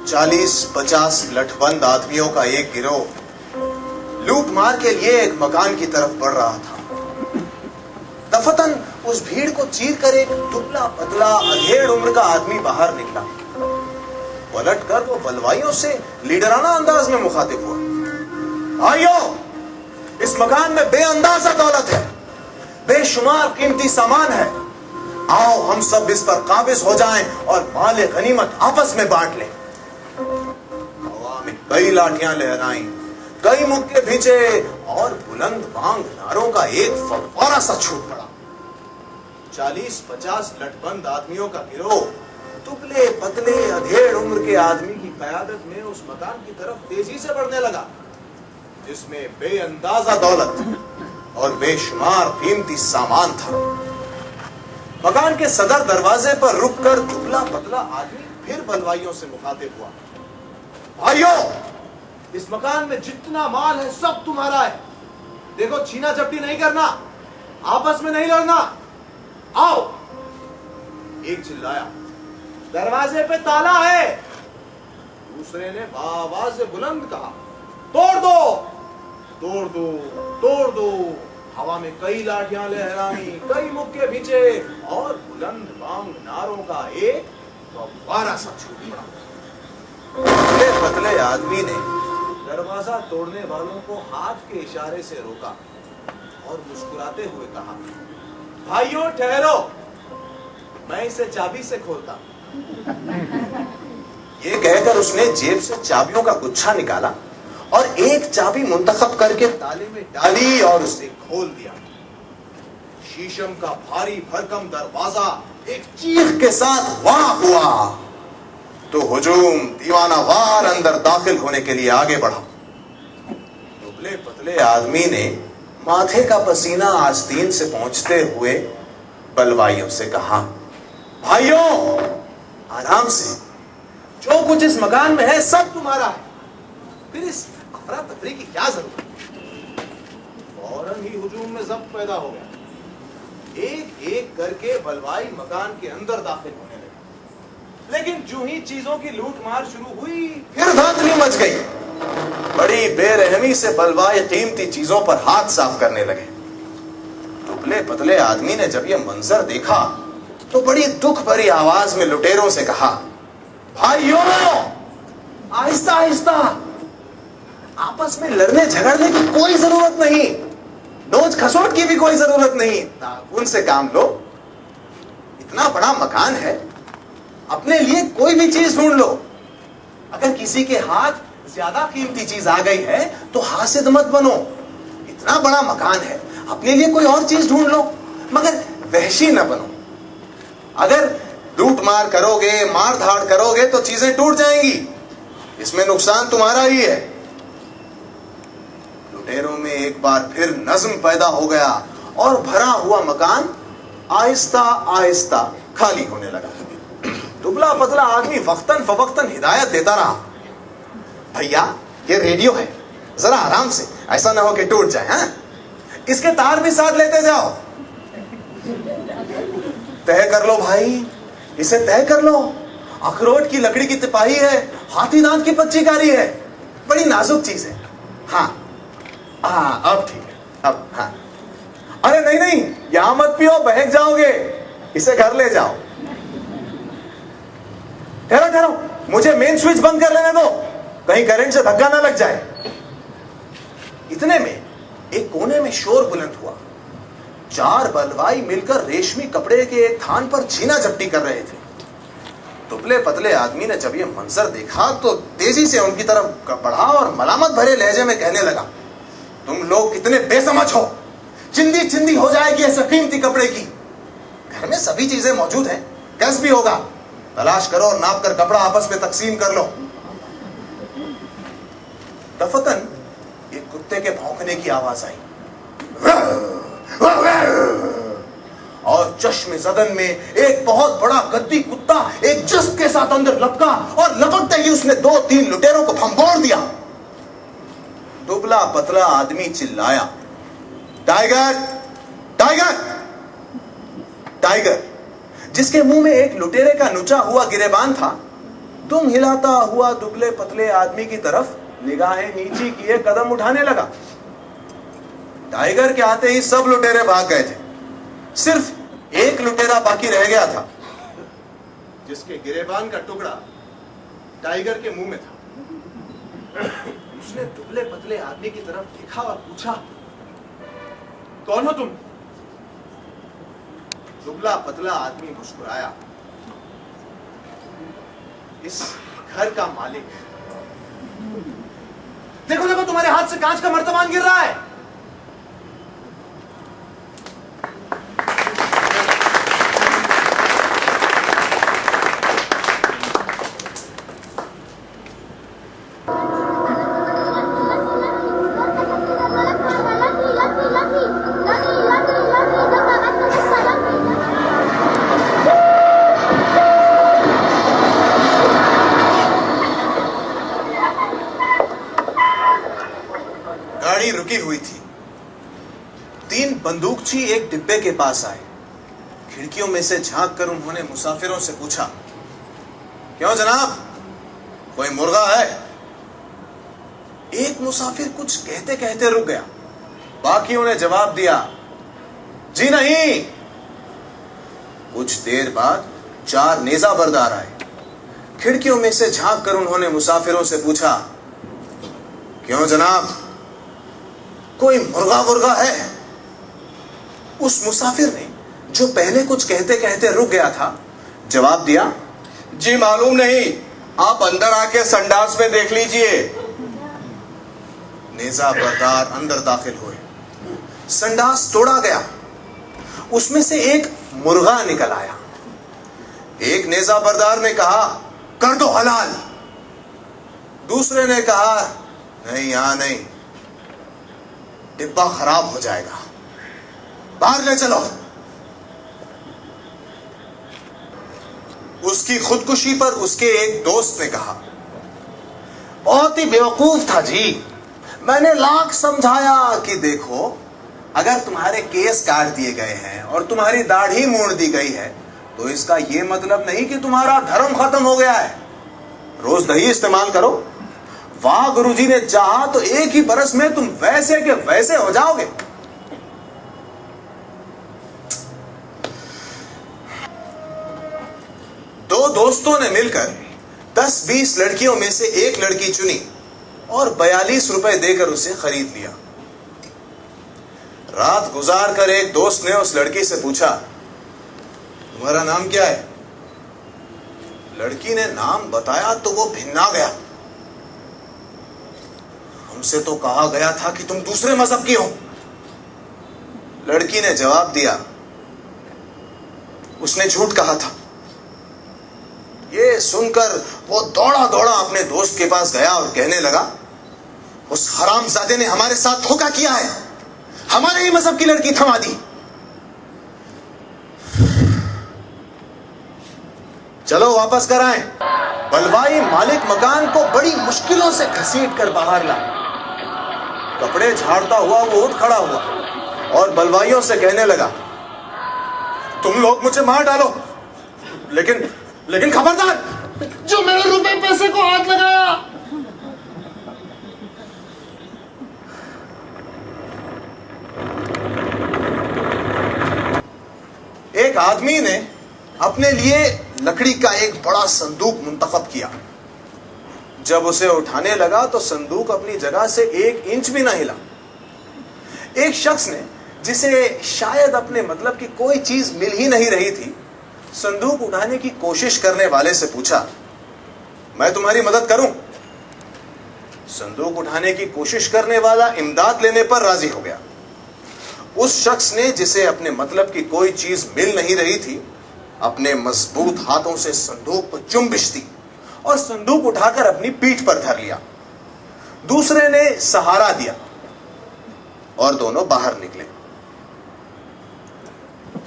40-50 लठबंद आदमियों का एक गिरोह लूट मार के लिए एक मकान की तरफ बढ़ रहा था। दफतन उस भीड़ को चीर कर एक दुबला पतला अधेड़ उम्र का आदमी बाहर निकला। पलट कर वो बलवाइयों से लीडराना अंदाज में मुखातिब हुआ। भाइयों, इस मकान में बेअंदाजा दौलत है, बेशुमार कीमती सामान है। आओ हम सब इस पर काबिज हो जाएं और माले गनीमत आपस में बांट लें। हवा में कई लाठियां लहराई, कई मुक्के भींचे और बुलंद बांग नारों का एक फव्वारा सा छूट पड़ा। 40-50 लठबंद आदमियों का गिरोह दुबले पतले अधेड़ उम्र के आदमी की क़यादत में उस मकान की तरफ तेजी से बढ़ने लगा, जिसमें बेअंदाजा दौलत और बेशुमार कीमती सामान था। मकान के सदर दरवाजे पर रुककर दुबला पतला आदमी फिर बलवाइयों से मुखातिब हुआ। भाइयों, इस मकान में जितना माल है सब तुम्हारा है। देखो, छीना झपटी नहीं करना, आपस में नहीं लड़ना। आओ। एक चिल्लाया, दरवाजे पे ताला है। दूसरे ने आवाज से बुलंद कहा, तोड़ दो, तोड़ दो, तोड़ दो। हवा में कई लाठियां लहराई, कई मुक्के भींचे और बुलंद बांग नारों का एक फव्वारा सा छूट पड़ा। पतले पतले आदमी ने दरवाजा तोड़ने वालों को हाथ के इशारे से रोका और मुस्कुराते हुए कहा, भाइयों ठहरो, मैं इसे चाबी से खोलता। ये कहकर उसने जेब से चाबियों का गुच्छा निकाला और एक चाबी मुंतखब करके ताले में डाली और उसे खोल दिया। शीशम का भारी भरकम दरवाजा एक चीख के साथ वाह हुआ तो हुजूम दीवाना वार अंदर दाखिल होने के लिए आगे बढ़ा। दुबले पतले आदमी ने माथे का पसीना आस्तीन से पहुंचते हुए बलवाइयों से कहा, भाइयों आराम से, जो कुछ इस मकान में है सब तुम्हारा है, फिर इस अफरा तफरी की क्या जरूरत। फौरन ही हुजूम में जब्त पैदा हो गया। एक एक करके बलवाई मकान के अंदर दाखिल होने लगे, लेकिन जो ही चीजों की लूट मार शुरू हुई फिर धांधली मच गई। बड़ी बेरहमी से बलवाई कीमती चीजों पर हाथ साफ करने लगे। दुबले पतले आदमी ने जब यह मंजर देखा तो बड़ी दुख भरी आवाज में लुटेरों से कहा, भाइयों आहिस्ता आहिस्ता, आपस में लड़ने झगड़ने की कोई जरूरत नहीं, नोच खसोट की भी कोई जरूरत नहीं, ताकुन से काम लो। इतना बड़ा मकान है, अपने लिए कोई भी चीज ढूंढ लो। अगर किसी के हाथ ज्यादा कीमती चीज आ गई है तो हासिद मत बनो। इतना बड़ा मकान है, अपने लिए कोई और चीज ढूंढ लो, मगर वहशी न बनो। अगर लूट मार करोगे, मार धाड़ करोगे तो चीजें टूट जाएंगी, इसमें नुकसान तुम्हारा ही है। लुटेरों में एक बार फिर नज्म पैदा हो गया और भरा हुआ मकान आहिस्ता आहिस्ता खाली होने लगा। दुबला पतला आदमी वक्तन फवक्तन हिदायत देता रहा, भैया ये रेडियो है, जरा आराम से, ऐसा ना हो कि टूट जाए। हाँ? इसके तार भी साथ लेते जाओ। तय कर लो भाई, इसे तय कर लो। अखरोट की लकड़ी की तिपाही है, हाथी दांत की पच्चीकारी है, बड़ी नाजुक चीज है। हाँ अब ठीक है, अब हाँ। अरे नहीं नहीं, यहां मत पियो, बहक जाओगे, इसे घर ले जाओ। ठहरो ठहरो, मुझे मेन स्विच बंद कर लेने दो, कहीं करंट से धक्का ना लग जाए। इतने में एक कोने में शोर बुलंद हुआ। 4 बलवाई मिलकर रेशमी कपड़े के एक थान पर छीना झपटी कर रहे थे। दुबले पतले आदमी ने जब यह मंजर देखा तो तेजी से उनकी तरफ बढ़ा और मलामत भरे लहजे में कहने लगा, तुम लोग कितने बेसमझ हो, चिंदी चिंदी हो जाएगी ऐसे कीमती कपड़े की। घर में सभी चीजें मौजूद हैं, गैस भी होगा, तलाश करो और नाप कर कपड़ा आपस में तकसीम कर लो। दफतन एक कुत्ते के भौंकने की आवाज आई और चश्मे ज़दन में एक बहुत बड़ा गद्दी कुत्ता एक जश्न के साथ अंदर लपका और लपकते ही उसने 2-3 लुटेरों को भंबोड़ दिया। दुबला पतला आदमी चिल्लाया, टाइगर टाइगर टाइगर। जिसके मुंह में एक लुटेरे का नुचा हुआ गिरेबान था, दुम हिलाता हुआ दुबले पतले आदमी की तरफ निगाहें नीची किए कदम उठाने लगा। टाइगर के आते ही सब लुटेरे भाग गए थे। सिर्फ एक लुटेरा बाकी रह गया था, जिसके गिरेबान का टुकड़ा टाइगर के मुंह में था। उसने दुबले पतले आदमी की तरफ देखा और पूछा, कौन हो तुम? दुबला पतला आदमी मुस्कुराया, इस घर का मालिक। देखो देखो, तुम्हारे हाथ से कांच का मर्तबान गिर रहा है। गाड़ी रुकी हुई थी। 3 बंदूकची एक डिब्बे के पास आए। खिड़कियों में से झांक कर उन्होंने मुसाफिरों से पूछा, क्यों जनाब, कोई मुर्गा है? एक मुसाफिर कुछ कहते कहते रुक गया। बाकियों ने जवाब दिया, जी नहीं। कुछ देर बाद 4 नेजा बरदार आए। खिड़कियों में से झांक कर उन्होंने मुसाफिरों से पूछा, क्यों जनाब, कोई मुर्गा है? उस मुसाफिर ने, जो पहले कुछ कहते कहते रुक गया था, जवाब दिया, जी मालूम नहीं, आप अंदर आके संडास में देख लीजिए। नेजा बरदार अंदर दाखिल हुए। संडास तोड़ा गया। उसमें से एक मुर्गा निकल आया। एक नेजा बरदार ने कहा, कर दो हलाल। दूसरे ने कहा, नहीं यहां नहीं, डिब्बा खराब हो जाएगा, बाहर ले चलो। उसकी खुदकुशी पर उसके एक दोस्त ने कहा, बहुत ही बेवकूफ था जी, मैंने लाख समझाया कि देखो, अगर तुम्हारे केस काट दिए गए हैं और तुम्हारी दाढ़ी मोड़ दी गई है तो इसका यह मतलब नहीं कि तुम्हारा धर्म खत्म हो गया है। रोज दही इस्तेमाल करो। वाह, गुरुजी ने चाहा तो एक ही बरस में तुम वैसे के वैसे हो जाओगे। दो दोस्तों ने मिलकर 10-20 लड़कियों में से एक लड़की चुनी और 42 रुपए देकर उसे खरीद लिया। रात गुजार कर एक दोस्त ने उस लड़की से पूछा, तुम्हारा नाम क्या है? लड़की ने नाम बताया तो वो भिन्ना गया। हमसे तो कहा गया था कि तुम दूसरे मजहब की हो। लड़की ने जवाब दिया, उसने झूठ कहा था। ये सुनकर वो दौड़ा दौड़ा अपने दोस्त के पास गया और कहने लगा, उस हरामजादे ने हमारे साथ धोखा किया है, हमारे ही मजहब की लड़की थमा दी। चलो वापस कराएं। बलवाई मालिक मकान को बड़ी मुश्किलों से घसीट कर बाहर ला। कपड़े झाड़ता हुआ वो उठ खड़ा हुआ और बलवाइयों से कहने लगा, तुम लोग मुझे मार डालो, लेकिन खबरदार, जो मेरे रुपए पैसे को हाथ लगाया। एक आदमी ने अपने लिए लकड़ी का एक बड़ा संदूक मुंतखब किया। जब उसे उठाने लगा तो संदूक अपनी जगह से 1 इंच भी ना हिला। एक शख्स ने, जिसे शायद अपने मतलब की कोई चीज मिल ही नहीं रही थी, संदूक उठाने की कोशिश करने वाले से पूछा, मैं तुम्हारी मदद करूं? संदूक उठाने की कोशिश करने वाला इमदाद लेने पर राजी हो गया। उस शख्स ने, जिसे अपने मतलब की कोई चीज मिल नहीं रही थी, अपने मजबूत हाथों से संदूक पर जुम्बिश दी और संदूक उठाकर अपनी पीठ पर धर लिया। दूसरे ने सहारा दिया और दोनों बाहर निकले।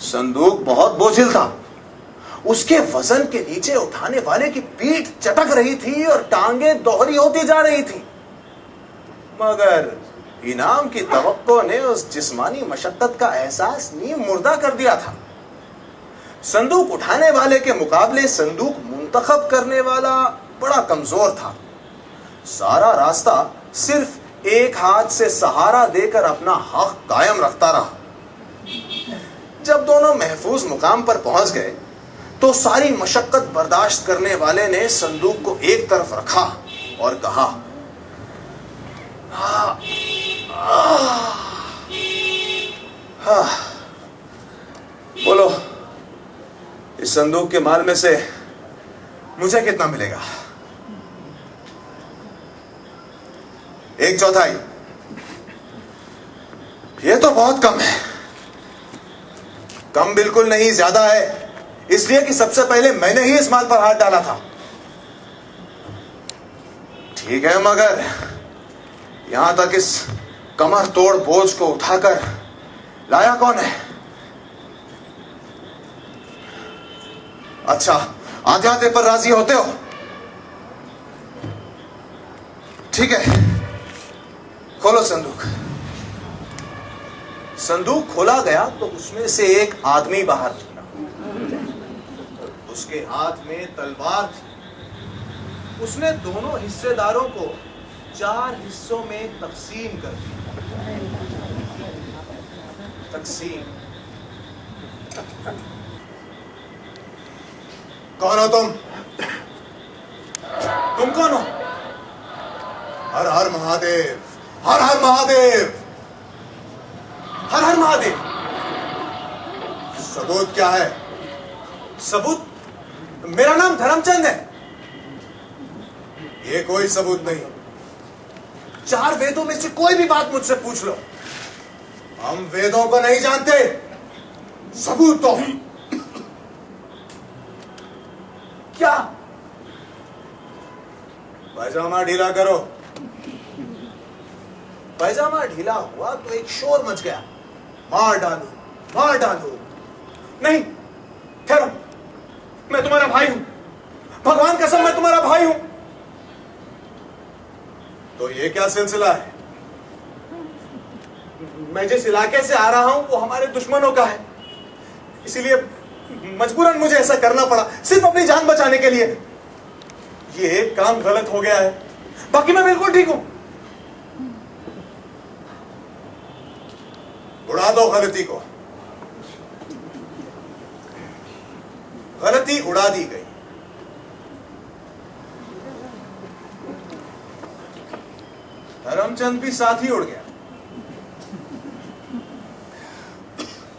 संदूक बहुत बोझिल था। उसके वजन के नीचे उठाने वाले की पीठ चटक रही थी और टांगें दोहरी होती जा रही थी। मगर इनाम की तवक्को ने उस जिस्मानी मशक्कत का एहसास नीम मुर्दा कर दिया था। संदूक उठाने वाले के मुकाबले संदूक मुंतखब करने वाला बड़ा कमजोर था। सारा रास्ता सिर्फ एक हाथ से सहारा देकर अपना हक कायम रखता रहा। जब दोनों महफूज मुकाम पर पहुंच गए तो सारी मशक्कत बर्दाश्त करने वाले ने संदूक को एक तरफ रखा और कहा, बोलो, इस संदूक के माल में से मुझे कितना मिलेगा? 1/4। यह तो बहुत कम है। कम बिल्कुल नहीं, ज्यादा है, इसलिए कि सबसे पहले मैंने ही इस माल पर हाथ डाला था। ठीक है, मगर यहां तक इस कमर तोड़ बोझ को उठाकर लाया कौन है? अच्छा, आधे आधे पर राजी होते हो? ठीक है, खोलो संदूक। संदूक खोला गया तो उसमें से एक आदमी बाहर निकला। उसके हाथ में तलवार थी। उसने दोनों हिस्सेदारों को 4 हिस्सों में तकसीम कर दिया। तकसीम। कौन हो तुम? तुम कौन हो? हर हर महादेव, हर हर महादेव, हर हर महादेव। सबूत क्या है? सबूत? मेरा नाम धर्मचंद है। ये कोई सबूत नहीं। 4 वेदों में से कोई भी बात मुझसे पूछ लो। हम वेदों को नहीं जानते। सबूत तो क्या? पैजामा ढीला करो। पैजामा ढीला हुआ तो एक शोर मच गया, मार डालो, मार डालो। नहीं, ठहरो, मैं तुम्हारा भाई हूं। भगवान कसम, मैं तुम्हारा भाई हूं। तो ये क्या सिलसिला है? मैं जिस इलाके से आ रहा हूं वो हमारे दुश्मनों का है, इसीलिए मजबूरन मुझे ऐसा करना पड़ा, सिर्फ अपनी जान बचाने के लिए। ये एक काम गलत हो गया है, बाकी मैं बिल्कुल ठीक हूं। उड़ा दो गलती को। गलती उड़ा दी गई। धर्मचंद भी साथ ही उड़ गया।